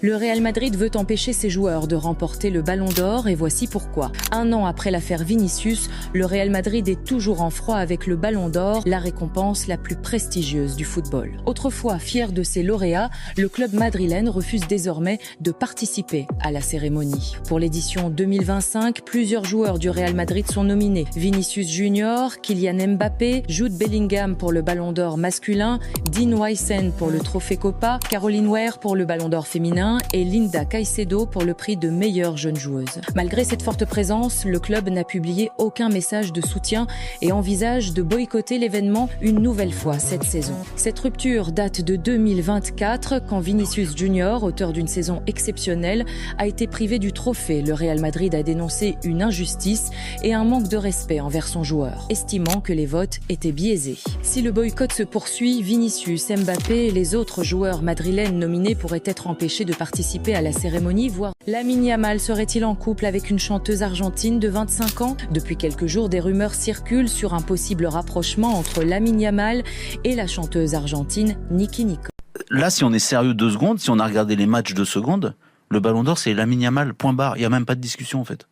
Le Real Madrid veut empêcher ses joueurs de remporter le Ballon d'Or et voici pourquoi. Un an après l'affaire Vinicius, le Real Madrid est toujours en froid avec le Ballon d'Or, la récompense la plus prestigieuse du football. Autrefois fier de ses lauréats, le club madrilène refuse désormais de participer à la cérémonie. Pour l'édition 2025, plusieurs joueurs du Real Madrid sont nominés. Vinicius Junior, Kylian Mbappé, Jude Bellingham pour le Ballon d'Or masculin, Dean Huijsen pour le Trophée Copa, Caroline Weah pour le Ballon d'Or féminin et Linda Caicedo pour le prix de meilleure jeune joueuse. Malgré cette forte présence, le club n'a publié aucun message de soutien et envisage de boycotter l'événement une nouvelle fois cette saison. Cette rupture date de 2024 quand Vinicius Junior, auteur d'une saison exceptionnelle, a été privé du trophée. Le Real Madrid a dénoncé une injustice et un manque de respect envers son joueur, estimant que les votes étaient biaisés. Si le boycott se poursuit, Vinicius, Mbappé et les autres joueurs madrilènes nominés pourraient être empêchés de participer à la cérémonie, voire Lamine Yamal serait-il en couple avec une chanteuse argentine de 25 ans? Depuis quelques jours, des rumeurs circulent sur un possible rapprochement entre Lamine Yamal et la chanteuse argentine Nicki Nicole. Là, si on est sérieux 2 secondes, si on a regardé les matchs 2 secondes, le Ballon d'Or, c'est Lamine Yamal, point barre. Il n'y a même pas de discussion, en fait.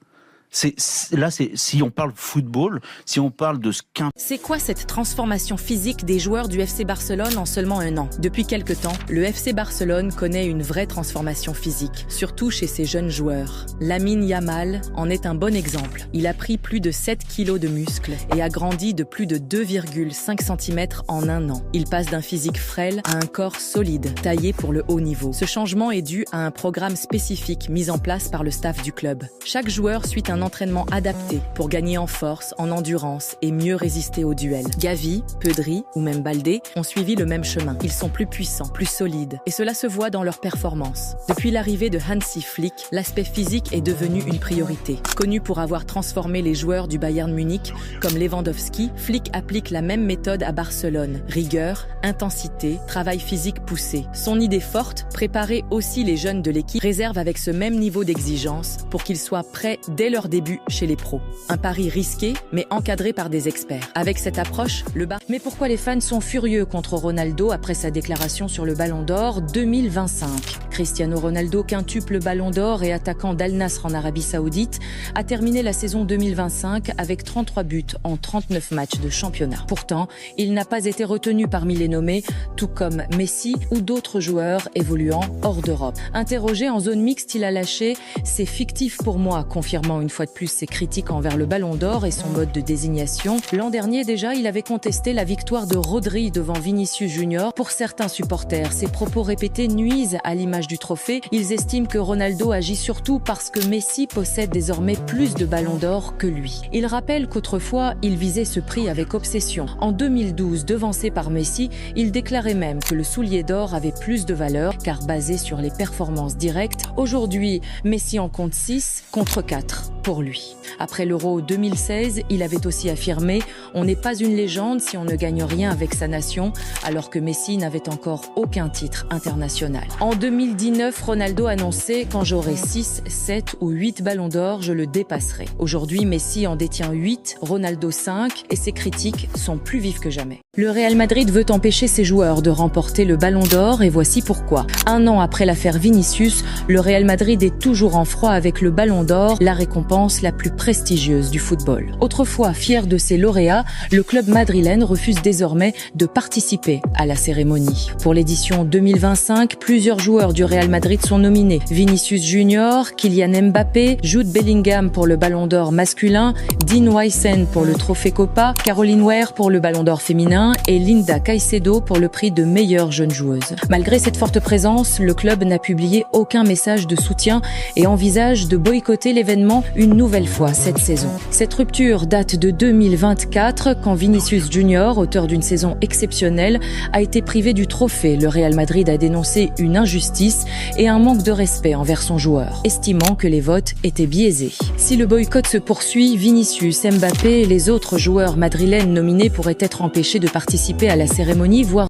Si on parle football, si on parle de ce qu'un... C'est quoi cette transformation physique des joueurs du FC Barcelone en seulement un an? Depuis quelque temps, le FC Barcelone connaît une vraie transformation physique, surtout chez ses jeunes joueurs. Lamine Yamal en est un bon exemple. Il a pris plus de 7 kilos de muscles et a grandi de plus de 2,5 cm en un an. Il passe d'un physique frêle à un corps solide, taillé pour le haut niveau. Ce changement est dû à un programme spécifique mis en place par le staff du club. Chaque joueur suit un entraînement adapté pour gagner en force, en endurance et mieux résister aux duels. Gavi, Pedri ou même Baldé ont suivi le même chemin. Ils sont plus puissants, plus solides et cela se voit dans leurs performances. Depuis l'arrivée de Hansi Flick, l'aspect physique est devenu une priorité. Connu pour avoir transformé les joueurs du Bayern Munich comme Lewandowski, Flick applique la même méthode à Barcelone. Rigueur, intensité, travail physique poussé. Son idée forte, préparer aussi les jeunes de l'équipe, réserve avec ce même niveau d'exigence pour qu'ils soient prêts dès leur début chez les pros. Un pari risqué, mais encadré par des experts. Avec cette approche, Mais pourquoi les fans sont furieux contre Ronaldo après sa déclaration sur le Ballon d'Or 2025? Cristiano Ronaldo, quintuple Ballon d'Or et attaquant d'Al Nassr en Arabie Saoudite, a terminé la saison 2025 avec 33 buts en 39 matchs de championnat. Pourtant, il n'a pas été retenu parmi les nommés, tout comme Messi ou d'autres joueurs évoluant hors d'Europe. Interrogé en zone mixte, il a lâché « C'est fictif pour moi », confirmant une fois de plus ses critiques envers le Ballon d'Or et son mode de désignation. L'an dernier déjà, il avait contesté la victoire de Rodri devant Vinicius Junior. Pour certains supporters, ces propos répétés nuisent à l'image du trophée. Ils estiment que Ronaldo agit surtout parce que Messi possède désormais plus de Ballons d'Or que lui. Il rappelle qu'autrefois, il visait ce prix avec obsession. En 2012, devancé par Messi, il déclarait même que le soulier d'or avait plus de valeur car basé sur les performances directes. Aujourd'hui, Messi en compte 6 contre 4 pour lui. Après l'Euro 2016, il avait aussi affirmé « On n'est pas une légende si on ne gagne rien avec sa nation », alors que Messi n'avait encore aucun titre international. En 2019, Ronaldo annonçait « Quand j'aurai 6, 7 ou 8 ballons d'or, je le dépasserai ». Aujourd'hui, Messi en détient 8, Ronaldo 5 et ses critiques sont plus vives que jamais. Le Real Madrid veut empêcher ses joueurs de remporter le Ballon d'Or et voici pourquoi. Un an après l'affaire Vinicius, le Real Madrid est toujours en froid avec le Ballon d'Or, la récompense la plus prestigieuse du football. Autrefois fier de ses lauréats, le club madrilène refuse désormais de participer à la cérémonie. Pour l'édition 2025, plusieurs joueurs du Real Madrid sont nominés. Vinicius Junior, Kylian Mbappé, Jude Bellingham pour le Ballon d'Or masculin, Dean Huijsen pour le Trophée Copa, Caroline Weah pour le Ballon d'Or féminin et Linda Caicedo pour le prix de meilleure jeune joueuse. Malgré cette forte présence, le club n'a publié aucun message de soutien et envisage de boycotter l'événement une nouvelle fois cette saison. Cette rupture date de 2024 quand Vinicius Junior, auteur d'une saison exceptionnelle, a été privé du trophée. Le Real Madrid a dénoncé une injustice et un manque de respect envers son joueur, estimant que les votes étaient biaisés. Si le boycott se poursuit, Vinicius, Mbappé et les autres joueurs madrilènes nominés pourraient être empêchés de participer à la cérémonie, voire